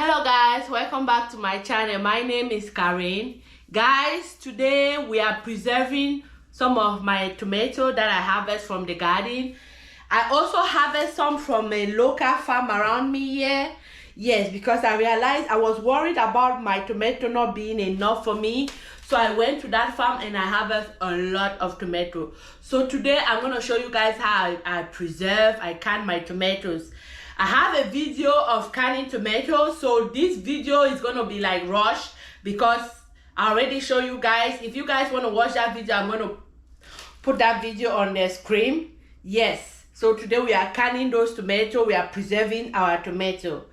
Hello guys, welcome back to my channel. My name is Karen. Guys, today we are preserving some of my tomato that I harvest from the garden. I also harvest some from a local farm around me here. Yes, because I realized I was worried about my tomato not being enough for me. So I went to that farm and I harvest a lot of tomato. So today I'm going to show you guys how I can my tomatoes. I have a video of canning tomatoes, so this video is going to be like rushed because I already show you guys. If you guys want to watch that video, I'm going to put that video on the screen. Yes, so today we are canning those tomatoes. We are preserving our tomato.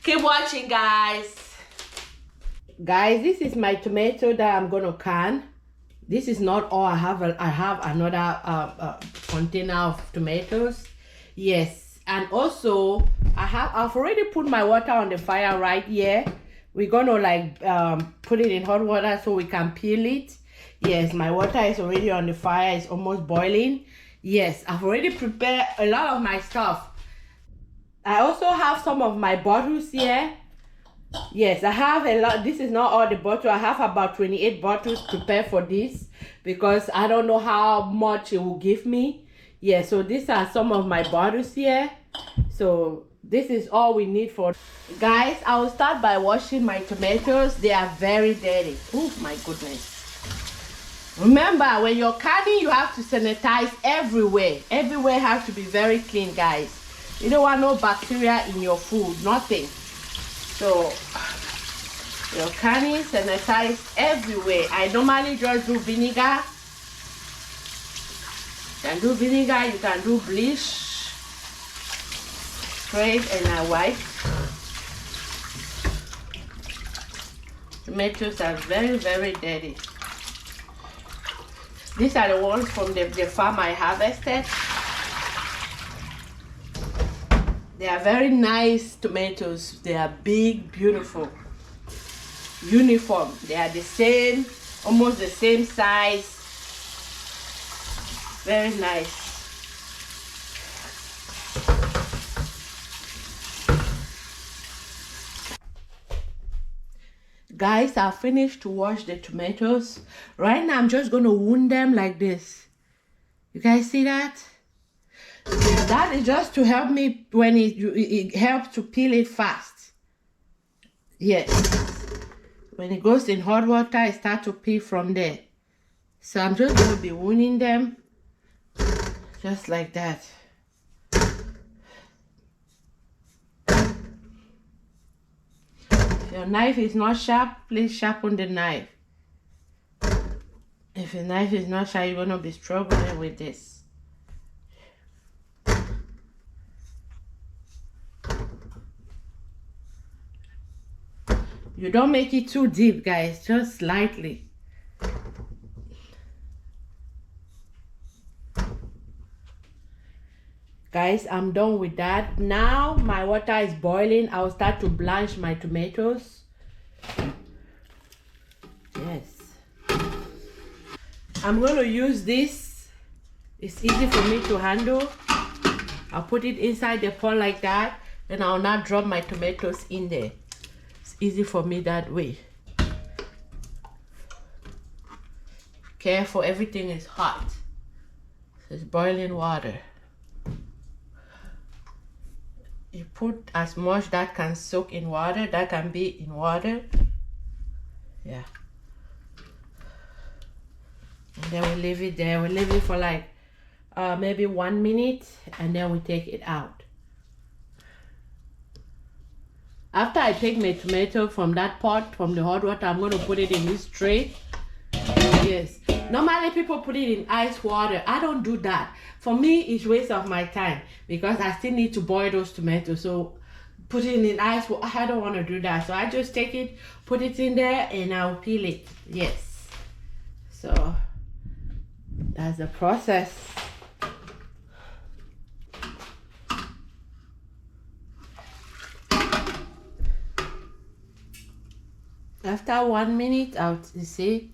Keep watching, guys. Guys, this is my tomato that I'm going to can. This is not all. I have another container of tomatoes. Yes. And also I've already put my water on the fire right here. We're gonna like put it in hot water so we can peel it. Yes, my water is already on the fire. It's almost boiling. Yes, I've already prepared a lot of my stuff. I also have some of my bottles here. Yes, I have a lot. This is not all the bottles. I have about 28 bottles prepared for this because I don't know how much it will give me. Yeah, so these are some of my bottles here. So this is all we need for. Guys, I will start by washing my tomatoes. They are very dirty. Oh my goodness. Remember, when you're canning, you have to sanitize everywhere. Everywhere has to be very clean, guys. You don't want no bacteria in your food, nothing. So your canning, sanitize everywhere. I normally just do vinegar. You can do vinegar, you can do bleach, straight, and I wipe. Tomatoes are very, very dirty. These are the ones from the farm I harvested. They are very nice tomatoes. They are big, beautiful, uniform. They are the same, almost the same size. Very nice. Guys, I finished to wash the tomatoes. Right now, I'm just going to wound them like this. You guys see that? That is just to help me when it helps to peel it fast. Yes. When it goes in hot water, it starts to peel from there. So I'm just going to be wounding them. Just like that. If your knife is not sharp, please sharpen the knife. If your knife is not sharp, you're going to be struggling with this. You don't make it too deep, guys, just slightly. Guys, I'm done with that. Now my water is boiling. I'll start to blanch my tomatoes. Yes. I'm going to use this. It's easy for me to handle. I'll put it inside the pot like that. Then I'll now drop my tomatoes in there. It's easy for me that way. Careful, everything is hot. It's boiling water. You put as much that can soak in water, that can be in water. Yeah. And then we leave it there. We leave it for like maybe 1 minute and then we take it out. After I take my tomato from that pot, from the hot water, I'm going to put it in this tray. Yes. Normally people put it in ice water. I don't do that. For me, it's waste of my time because I still need to boil those tomatoes. So put it in ice water, I don't want to do that. So I just take it, put it in there, and I'll peel it. Yes. So that's the process. After 1 minute, you see,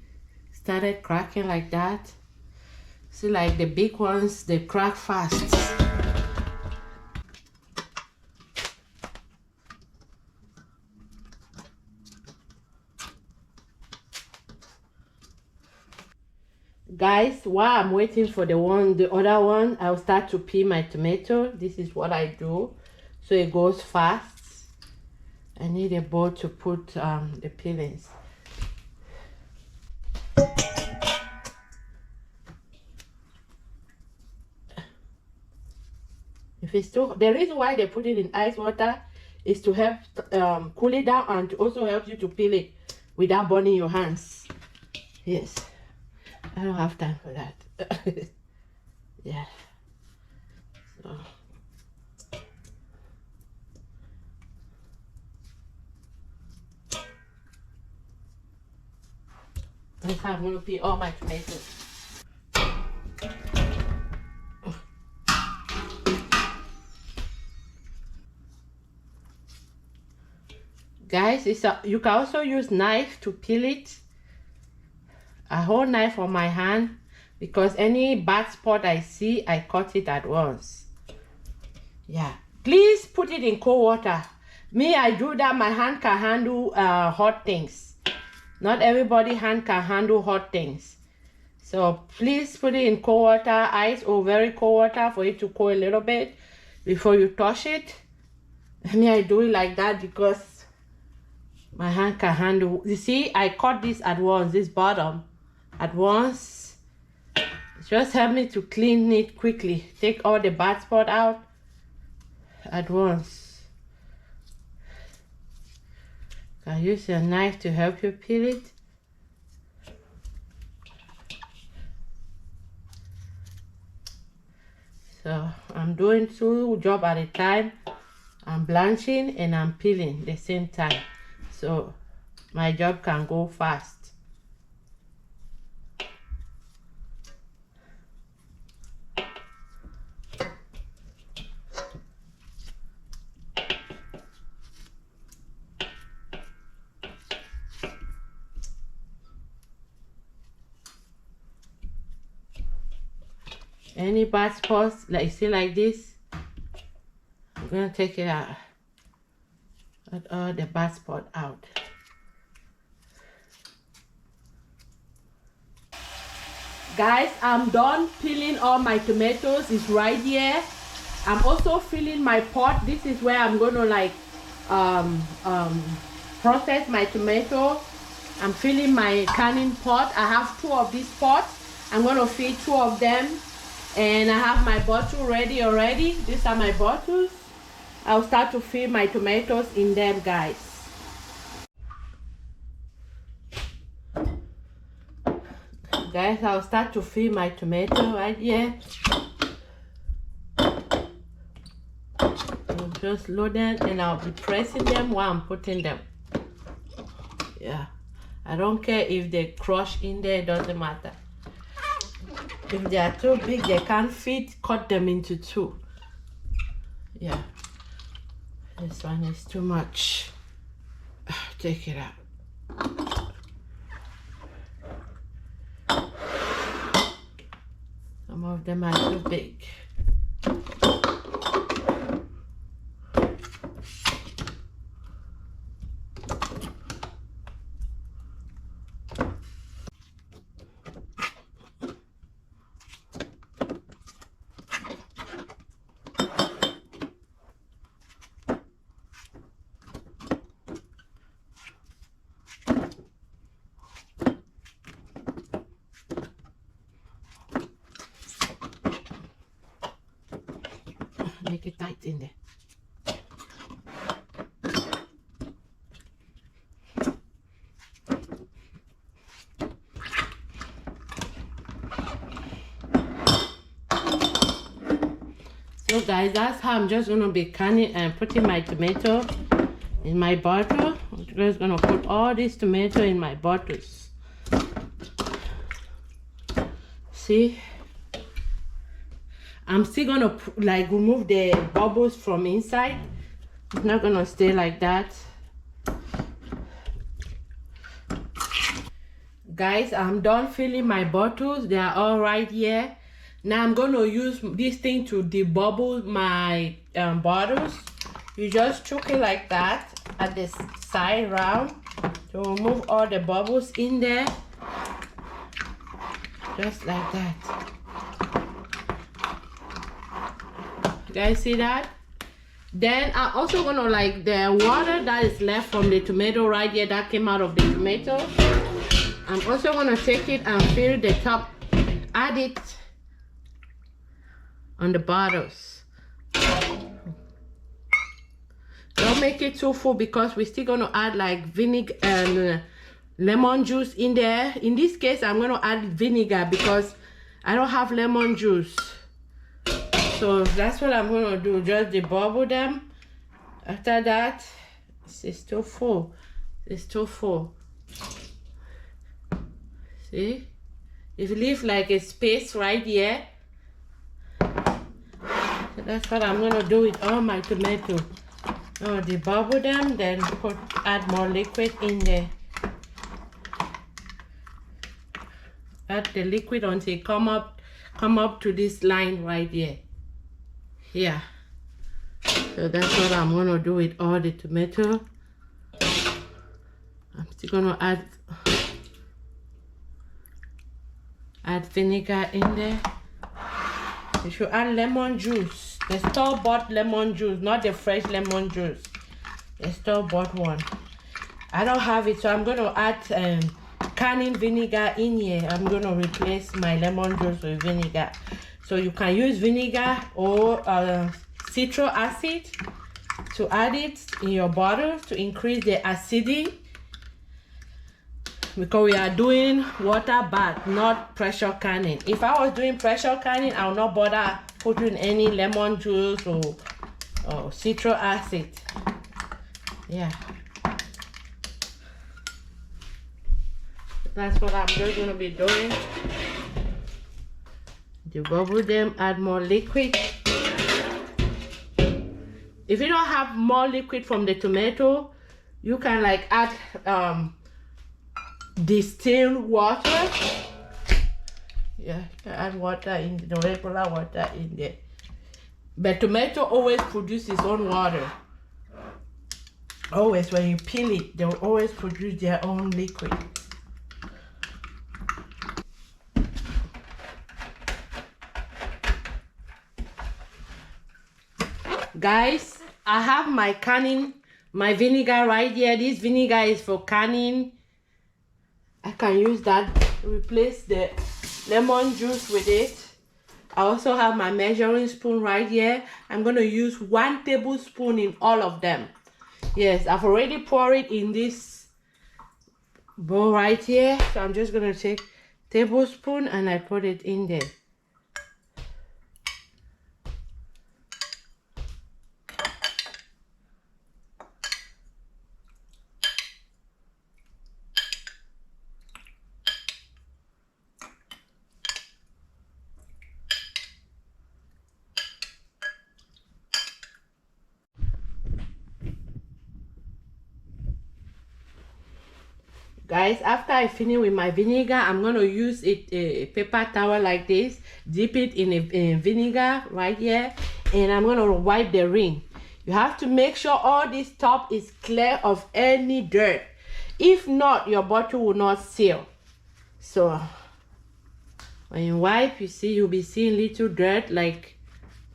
started cracking like that. See, like the big ones, they crack fast. Guys, while I'm waiting for the other one, I'll start to peel my tomato. This is what I do so it goes fast. I need a bowl to put the peelings. If it's too, the reason why they put it in ice water is to help cool it down and to also help you to peel it without burning your hands. Yes, I don't have time for that. Yeah. So. That's how I'm going to peel all my tomatoes. Guys, you can also use knife to peel it. I hold knife on my hand because any bad spot I see, I cut it at once. Yeah, please put it in cold water. Me, I do that. My hand can handle hot things. Not everybody hand can handle hot things. So please put it in cold water, ice or very cold water for it to cool a little bit before you touch it. Me, I do it like that because my hand can handle. You see, I cut this at once, this bottom at once. Just help me to clean it quickly. Take all the bad spot out at once. You can use your knife to help you peel it. So I'm doing 2 jobs at a time. I'm blanching and I'm peeling the same time. So my job can go fast. Any bad spots like you see like this, I'm gonna take it out. Let all the bad spot out. Guys, I'm done peeling all my tomatoes. It's right here. I'm also filling my pot. This is where I'm gonna like process my tomato. I'm filling my canning pot. I have 2 of these pots. I'm gonna fill 2 of them. And I have my bottle ready already. These are my bottles. I'll start to fill my tomatoes in them, guys. Guys, I'll start to fill my tomato right here. I'll just load them and I'll be pressing them while I'm putting them. Yeah, I don't care if they crush in there, it doesn't matter. If they are too big, they can't fit, cut them into 2. Yeah, this one is too much. Take it out. Some of them are too big. Make it tight in there. So guys, that's how I'm just gonna be canning and putting my tomato in my bottle. I'm just gonna put all this tomato in my bottles. See, I'm still gonna like remove the bubbles from inside. It's not gonna stay like that. Guys, I'm done filling my bottles. They are all right here. Now I'm gonna use this thing to debubble my bottles. You just choke it like that at the side round to remove all the bubbles in there. just like that. You guys see that? Then I'm also gonna, like, the water that is left from the tomato right here that came out of the tomato, I'm also gonna take it and fill the top, add it on the bottles. Don't make it too full because we're still gonna add like vinegar and lemon juice in there. In this case, I'm gonna add vinegar because I don't have lemon juice. So that's what I'm gonna do, just debubble them. After that, it's still full. It's still full. See? If you leave like a space right here, so that's what I'm gonna do with all my tomato. Oh, debubble them, then add more liquid in there. Add the liquid until it come up to this line right here. Yeah. So that's what I'm gonna do with all the tomato. I'm still gonna add vinegar in there. You should add lemon juice, the store-bought lemon juice, not the fresh lemon juice, the store-bought one. I don't have it, so I'm going to add canning vinegar in here. I'm going to replace my lemon juice with vinegar. So you can use vinegar or citric acid to add it in your bottle to increase the acidity, because we are doing water bath, not pressure canning. If I was doing pressure canning, I would not bother putting any lemon juice or citric acid. Yeah, that's what I'm just gonna be doing. Debubble them, add more liquid. If you don't have more liquid from the tomato, you can like add distilled water. Yeah, you can add water in the regular water in there. But tomato always produces its own water. Always, when you peel it, they will always produce their own liquid. Guys, I have my vinegar right here. This vinegar is for canning. I can use that, replace the lemon juice with it. I also have my measuring spoon right here. I'm going to use 1 tablespoon in all of them. Yes, I've already poured it in this bowl right here. So I'm just going to take tablespoon and I put it in there. Guys, after I finish with my vinegar, I'm going to use a paper towel like this, dip it in a vinegar right here, and I'm going to wipe the ring. You have to make sure all this top is clear of any dirt. If not, your bottle will not seal. So when you wipe, you see, you'll be seeing little dirt like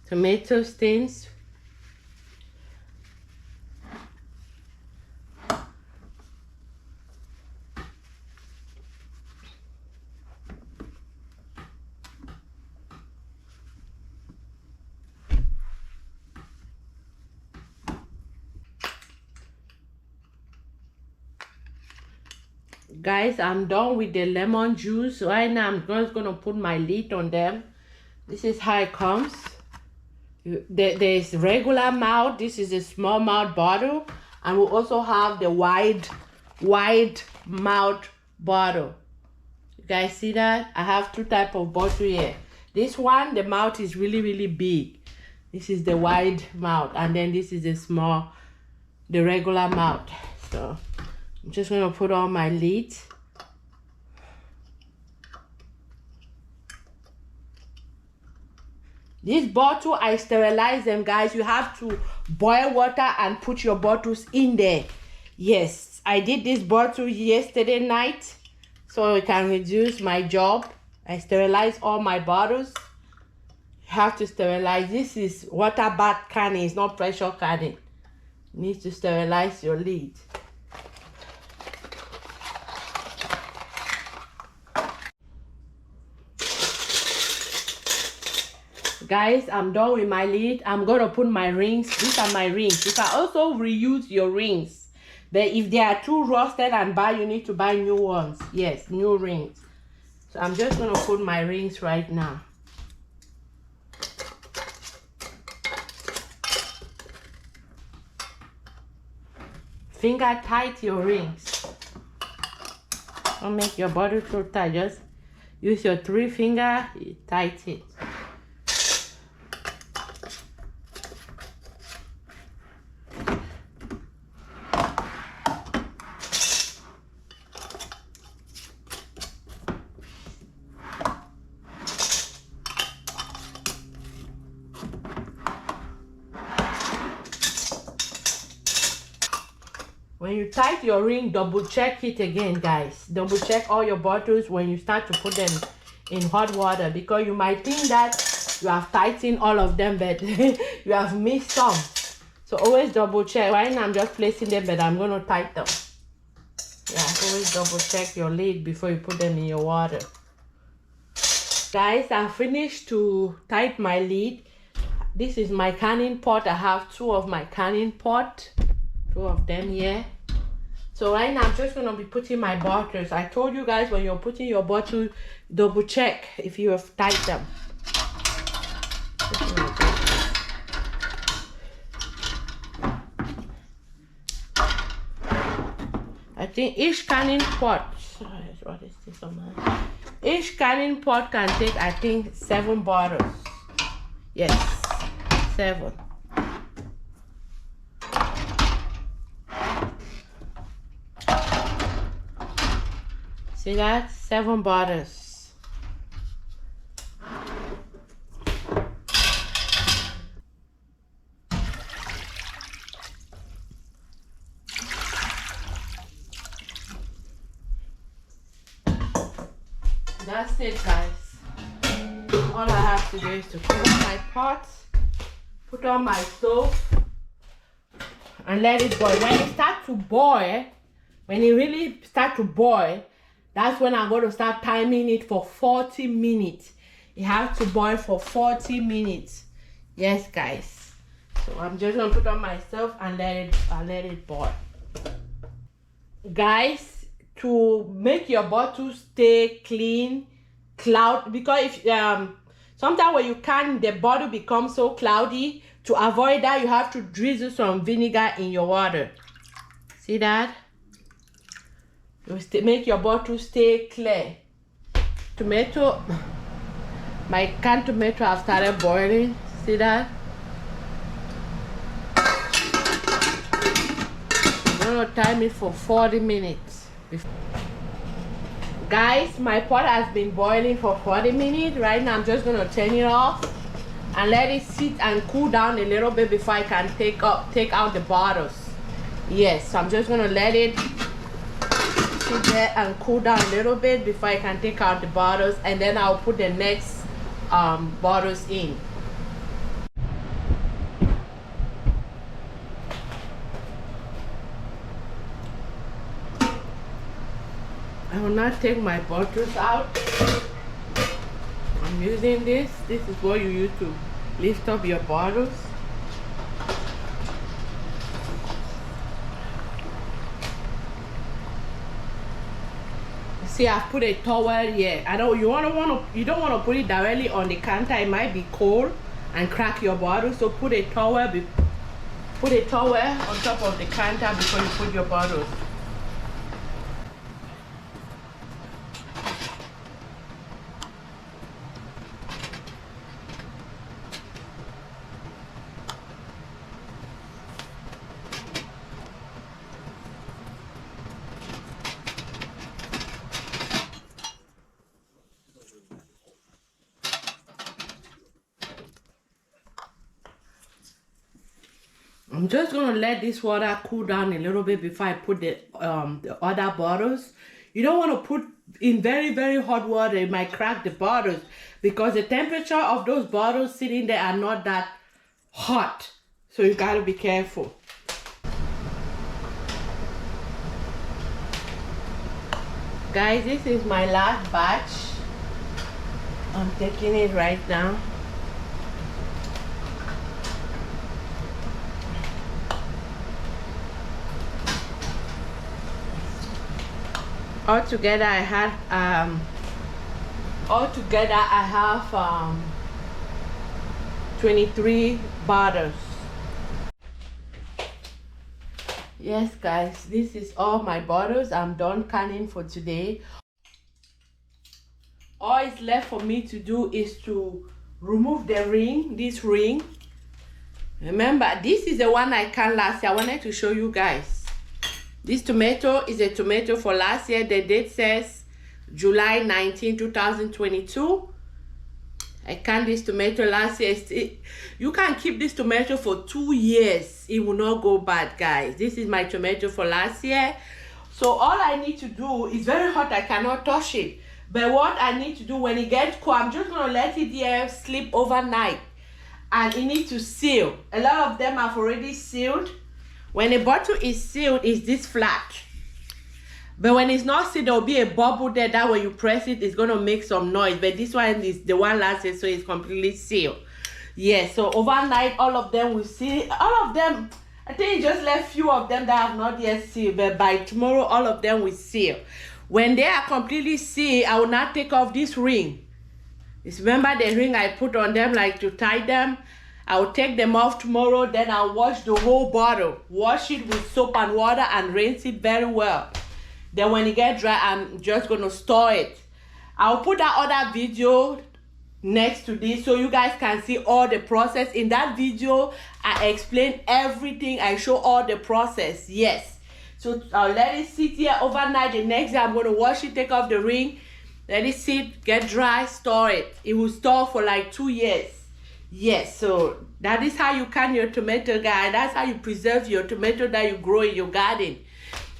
tomato stains. Guys, I'm done with the lemon juice. Right now, I'm just going to put my lid on them. This is how it comes. There's regular mouth. This is a small mouth bottle. And we also have the wide mouth bottle. You guys see that? I have 2 types of bottle here. This one, the mouth is really big. This is the wide mouth. And then this is the regular mouth. So I'm just going to put on my lid. This bottle, I sterilize them, guys. You have to boil water and put your bottles in there. Yes, I did this bottle yesterday night, so it can reduce my job. I sterilize all my bottles. You have to sterilize. This is water bath canning, it's not pressure canning. You need to sterilize your lid. Guys, I'm done with my lid. I'm gonna put my rings. These are my rings. You can also reuse your rings, but if they are too rusted and bad, you need to buy new ones. Yes, new rings. So I'm just gonna put my rings right now. Finger tight your rings. Don't make your bottle too tight. Just use your 3 finger, tight it. When you tight your ring, double check it again, guys. Double check all your bottles when you start to put them in hot water, because you might think that you have tightened all of them, but you have missed some. So always double check. Right now I'm just placing them, but I'm going to tighten them. Yeah, always double check your lid before you put them in your water. Guys, I finished to tighten my lid. This is my canning pot. I have 2 of my canning pot. 2 of them here. So right now I'm just going to be putting my bottles. I told you guys, when you're putting your bottle, double check if you have tightened them. I think each canning pot, what is this on my? Each canning pot can take, I think, 7 bottles. Yes, 7. See that? 7 bottles. That's it, guys. All I have to do is to put on my pot, put on my stove, and let it boil. When it starts to boil, when it really starts to boil, that's when I'm going to start timing it for 40 minutes. It has to boil for 40 minutes. Yes, guys. So I'm just going to put on my stove and let it boil. Guys, to make your bottle stay clean, because if sometimes when you can, the bottle becomes so cloudy. To avoid that, you have to drizzle some vinegar in your water. See that? You make your bottle stay clear. Tomato, my canned tomato have started boiling. See that? I'm gonna time it for 40 minutes. Guys, my pot has been boiling for 40 minutes. Right now I'm just gonna turn it off and let it sit and cool down a little bit before I can take out the bottles. Yes, so I'm just gonna let it sit there and cool down a little bit before I can take out the bottles, and then I'll put the next bottles in. I will not take my bottles out. I'm using this. This is what you use to lift up your bottles. See, I've put a towel here. You don't want to put it directly on the counter. It might be cold and crack your bottle. So put a towel on top of the counter before you put your bottles. I'm just gonna let this water cool down a little bit before I put the other bottles. You don't want to put in very, very hot water. It might crack the bottles because the temperature of those bottles sitting there are not that hot. So you got to be careful. Guys, this is my last batch. I'm taking it right now. Altogether I have 23 bottles. Yes guys, this is all my bottles. I'm done canning for today. All is left for me to do is to remove the ring, this ring. Remember, this is the one I canned last year. I wanted to show you guys. This tomato is a tomato for last year. The date says July 19, 2022. I canned this tomato last year. You can keep this tomato for 2 years. It will not go bad, guys. This is my tomato for last year. So all I need to do is very hot. I cannot touch it. But what I need to do when it gets cold, I'm just going to let it here sleep overnight. And it needs to seal. A lot of them have already sealed. When a bottle is sealed, it's this flat. But when it's not sealed, there will be a bubble there that when you press it, it's going to make some noise. But this one is the one last year, so it's completely sealed. Yeah, so overnight, all of them will seal. All of them, I think just left few of them that have not yet sealed. But by tomorrow, all of them will seal. When they are completely sealed, I will not take off this ring. Just remember the ring I put on them, like to tie them. I will take them off tomorrow, then I'll wash the whole bottle. Wash it with soap and water and rinse it very well. Then when it gets dry, I'm just going to store it. I'll put that other video next to this so you guys can see all the process. In that video, I explain everything. I show all the process. Yes. So I'll let it sit here overnight. The next day, I'm going to wash it, take off the ring, let it sit, get dry, store it. It will store for like 2 years. Yes, so that is how you can your tomato, guys. That's how you preserve your tomato that you grow in your garden.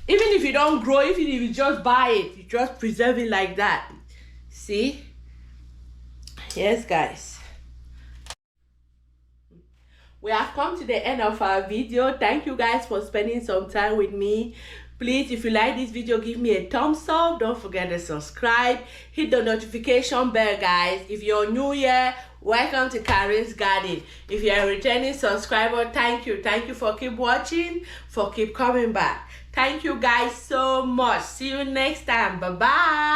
Even if you don't grow, even if you just buy it, you just preserve it like that. See? Yes, guys. We have come to the end of our video. Thank you guys for spending some time with me. Please, if you like this video, give me a thumbs up. Don't forget to subscribe. Hit the notification bell, guys. If you're new here, welcome to Karen's Garden. If you're a returning subscriber, thank you. Thank you for keep watching, for keep coming back. Thank you guys so much. See you next time. Bye-bye.